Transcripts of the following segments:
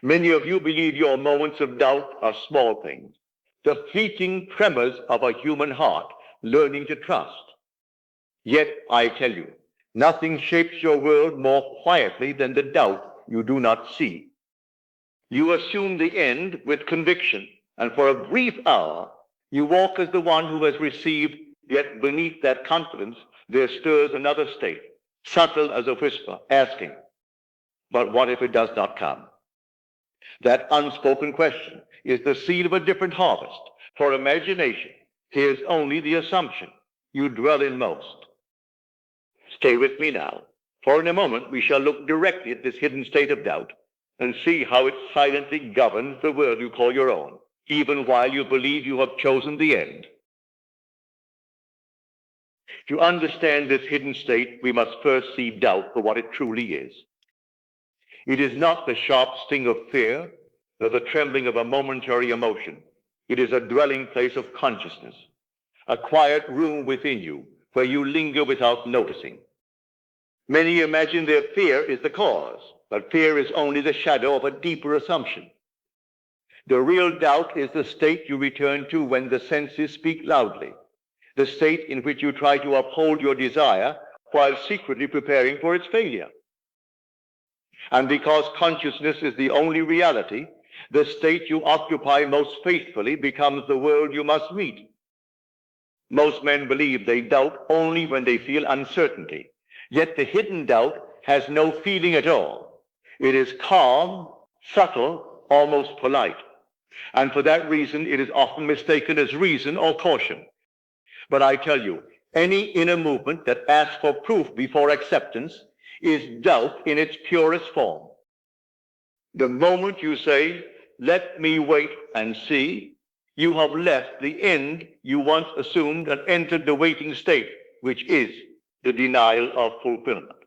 Many of you believe your moments of doubt are small things, the fleeting tremors of a human heart learning to trust. Yet I tell you, nothing shapes your world more quietly than the doubt you do not see. You assume the end with conviction, and for a brief hour you walk as the one who has received, yet beneath that confidence there stirs another state, subtle as a whisper, asking, but what if it does not come? That unspoken question is the seed of a different harvest, for imagination hears only the assumption you dwell in most. Stay with me now, for in a moment we shall look directly at this hidden state of doubt and see how it silently governs the world you call your own, even while you believe you have chosen the end. To understand this hidden state, we must first see doubt for what it truly is. It is not the sharp sting of fear, nor the trembling of a momentary emotion. It is a dwelling place of consciousness, a quiet room within you where you linger without noticing. Many imagine their fear is the cause, but fear is only the shadow of a deeper assumption. The real doubt is the state you return to when the senses speak loudly, the state in which you try to uphold your desire while secretly preparing for its failure. And because consciousness is the only reality, the state you occupy most faithfully becomes the world you must meet. Most men believe they doubt only when they feel uncertainty, yet the hidden doubt has no feeling at all. It is calm, subtle, almost polite. And for that reason, it is often mistaken as reason or caution. But I tell you, any inner movement that asks for proof before acceptance is doubt in its purest form. The moment you say, let me wait and see, you have left the end you once assumed and entered the waiting state, which is the denial of fulfillment.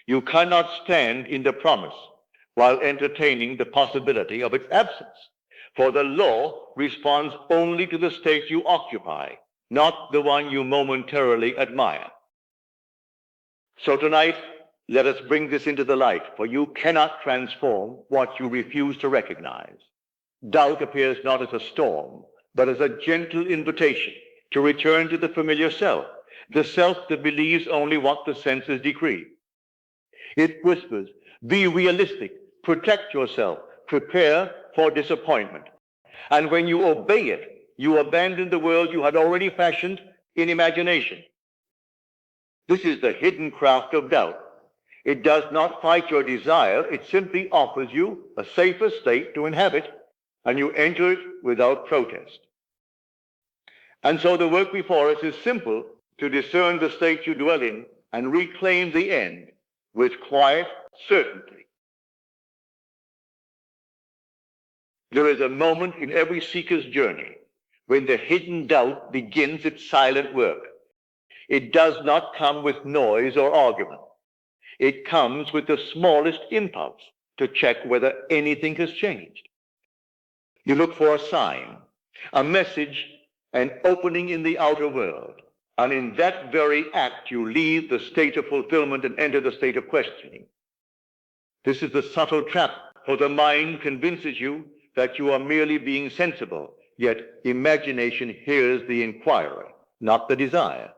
You cannot stand in the promise while entertaining the possibility of its absence, for the law responds only to the state you occupy, not the one you momentarily admire. So tonight, let us bring this into the light, for you cannot transform what you refuse to recognize. Doubt appears not as a storm, but as a gentle invitation to return to the familiar self, the self that believes only what the senses decree. It whispers, be realistic, protect yourself, prepare for disappointment. And when you obey it, you abandon the world you had already fashioned in imagination. This is the hidden craft of doubt. It does not fight your desire. It simply offers you a safer state to inhabit, and you enter it without protest. And so the work before us is simple: to discern the state you dwell in and reclaim the end with quiet certainty. There is a moment in every seeker's journey when the hidden doubt begins its silent work. It does not come with noise or argument. It comes with the smallest impulse to check whether anything has changed. You look for a sign, a message, an opening in the outer world. And in that very act, you leave the state of fulfillment and enter the state of questioning. This is the subtle trap, for the mind convinces you that you are merely being sensible, yet imagination hears the inquiry, not the desire.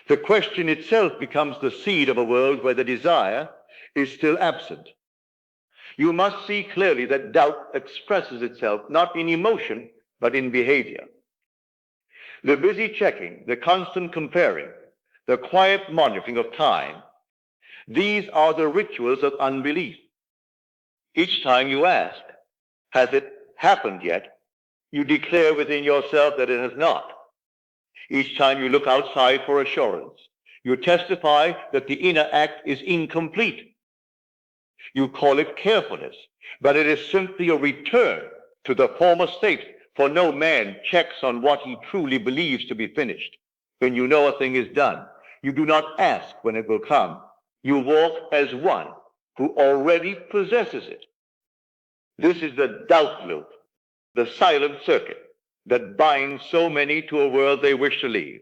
The question itself becomes the seed of a world where the desire is still absent. You must see clearly that doubt expresses itself not in emotion, but in behavior. The busy checking, the constant comparing, the quiet monitoring of time, these are the rituals of unbelief. Each time you ask, has it happened yet? You declare within yourself that it has not. Each time you look outside for assurance, you testify that the inner act is incomplete. You call it carefulness, but it is simply a return to the former state, for no man checks on what he truly believes to be finished. When you know a thing is done, you do not ask when it will come. You walk as one who already possesses it. This is the doubt loop, the silent circuit that binds so many to a world they wish to leave.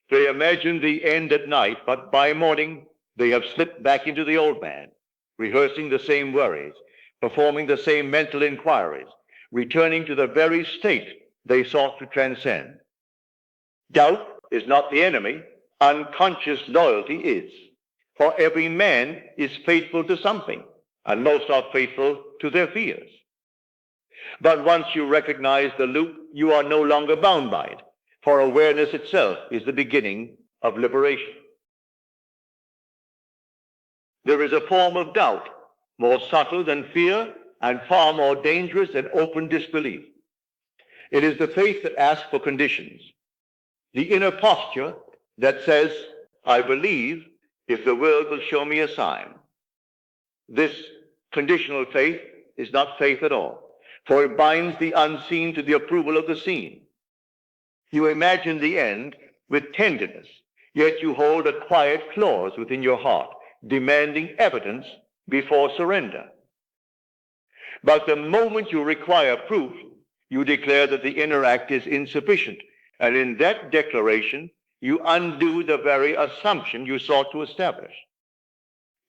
They imagine the end at night, but by morning they have slipped back into the old man. rehearsing the same worries, performing the same mental inquiries, returning to the very state they sought to transcend. Doubt is not the enemy, unconscious loyalty is. For every man is faithful to something, and most are faithful to their fears. But once you recognize the loop, you are no longer bound by it, for awareness itself is the beginning of liberation. There is a form of doubt, more subtle than fear and far more dangerous than open disbelief. It is the faith that asks for conditions, the inner posture that says, I believe if the world will show me a sign. This conditional faith is not faith at all, for it binds the unseen to the approval of the seen. You imagine the end with tenderness, yet you hold a quiet clause within your heart, demanding evidence before surrender. But the moment you require proof, you declare that the inner act is insufficient, and in that declaration, you undo the very assumption you sought to establish.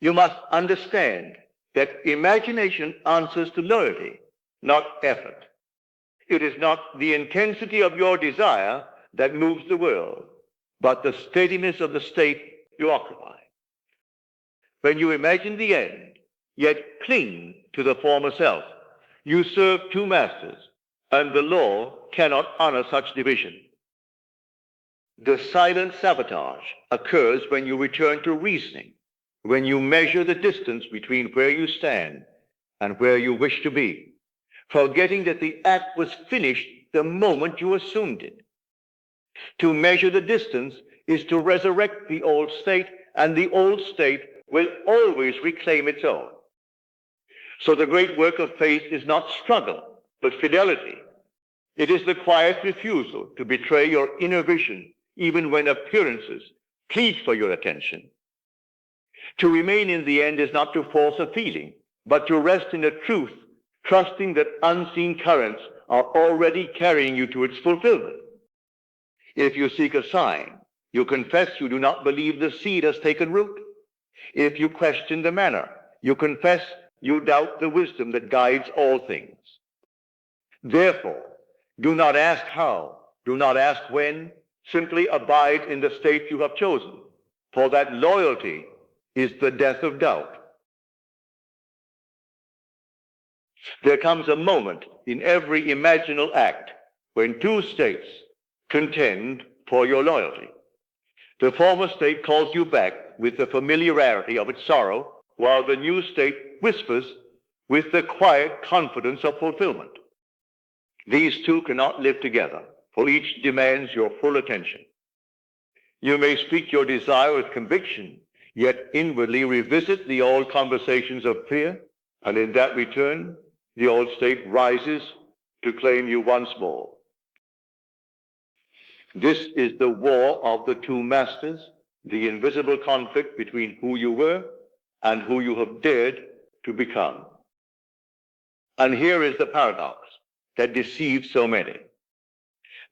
You must understand that imagination answers to loyalty, not effort. It is not the intensity of your desire that moves the world, but the steadiness of the state you occupy. When you imagine the end, yet cling to the former self, you serve two masters, and the law cannot honor such division. The silent sabotage occurs when you return to reasoning, when you measure the distance between where you stand and where you wish to be, forgetting that the act was finished the moment you assumed it. To measure the distance is to resurrect the old state, and the old state will always reclaim its own. So the great work of faith is not struggle, but fidelity. It is the quiet refusal to betray your inner vision, even when appearances plead for your attention. To remain in the end is not to force a feeling, but to rest in the truth, trusting that unseen currents are already carrying you to its fulfillment. If you seek a sign, you confess you do not believe the seed has taken root. If you question the manner, you confess you doubt the wisdom that guides all things. Therefore, do not ask how, do not ask when, simply abide in the state you have chosen, for that loyalty is the death of doubt. There comes a moment in every imaginal act when two states contend for your loyalty. The former state calls you back with the familiarity of its sorrow, while the new state whispers with the quiet confidence of fulfillment. These two cannot live together, for each demands your full attention. You may speak your desire with conviction, yet inwardly revisit the old conversations of fear, and in that return, the old state rises to claim you once more. This is the war of the two masters, the invisible conflict between who you were and who you have dared to become. And here is the paradox that deceives so many.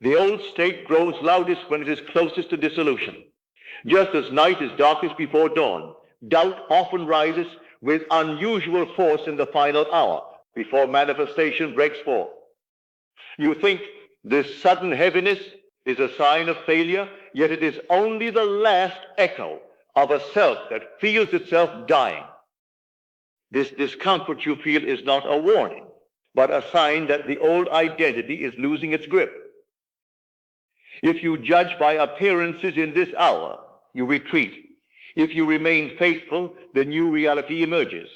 The old state grows loudest when it is closest to dissolution. Just as night is darkest before dawn, doubt often rises with unusual force in the final hour before manifestation breaks forth. You think this sudden heaviness is a sign of failure, yet it is only the last echo of a self that feels itself dying. This discomfort you feel is not a warning, but a sign that the old identity is losing its grip. If you judge by appearances in this hour, you retreat. If you remain faithful, the new reality emerges.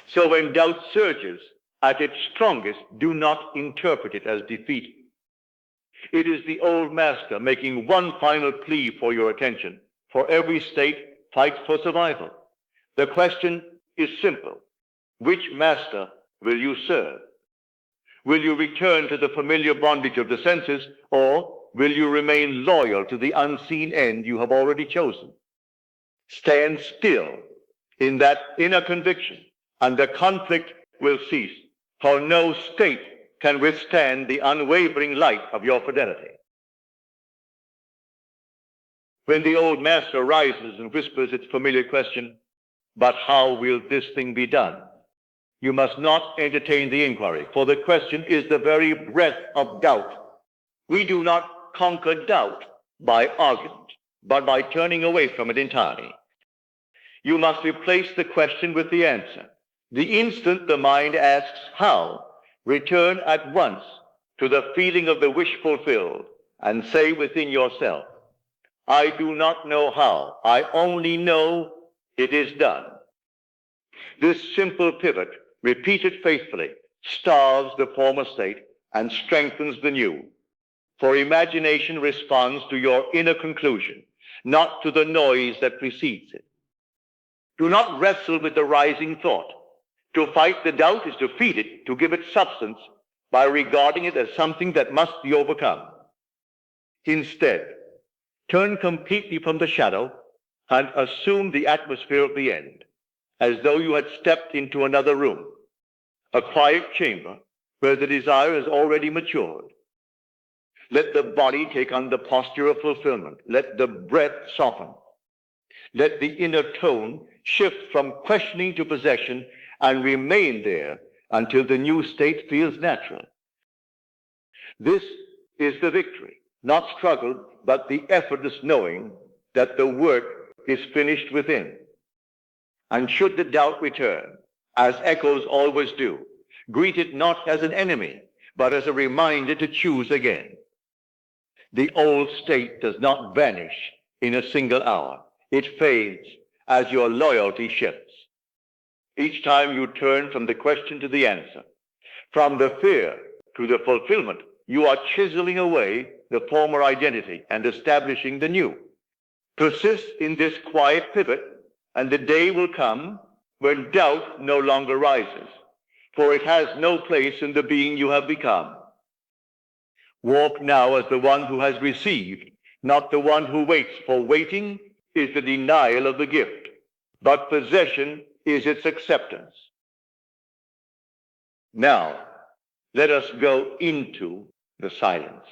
So when doubt surges at its strongest, do not interpret it as defeat. It is the old master making one final plea for your attention, for every state fights for survival. The question is simple. Which master will you serve? Will you return to the familiar bondage of the senses, or will you remain loyal to the unseen end you have already chosen? Stand still in that inner conviction, and the conflict will cease, for no state can withstand the unwavering light of your fidelity. When the old master rises and whispers its familiar question, But how will this thing be done? You must not entertain the inquiry, for the question is the very breath of doubt. We do not conquer doubt by argument, but by turning away from it entirely. You must replace the question with the answer. The instant the mind asks how, return at once to the feeling of the wish fulfilled and say within yourself, I do not know how, I only know it is done. This simple pivot, repeated faithfully, starves the former state and strengthens the new. For imagination responds to your inner conclusion, not to the noise that precedes it. Do not wrestle with the rising thought. To fight the doubt is to feed it, to give it substance by regarding it as something that must be overcome. Instead, turn completely from the shadow and assume the atmosphere of the end, as though you had stepped into another room, a quiet chamber where the desire has already matured. Let the body take on the posture of fulfillment. Let the breath soften. Let the inner tone shift from questioning to possession and remain there until the new state feels natural. This is the victory, not struggle, but the effortless knowing that the work is finished within. And should the doubt return, as echoes always do, greet it not as an enemy, but as a reminder to choose again. The old state does not vanish in a single hour. It fades as your loyalty shifts. Each time you turn from the question to the answer, from the fear to the fulfillment, you are chiseling away the former identity and establishing the new. Persist in this quiet pivot, and the day will come when doubt no longer rises, for it has no place in the being you have become. Walk now as the one who has received, not the one who waits, for waiting is the denial of the gift, but possession is its acceptance. Now, let us go into the silence.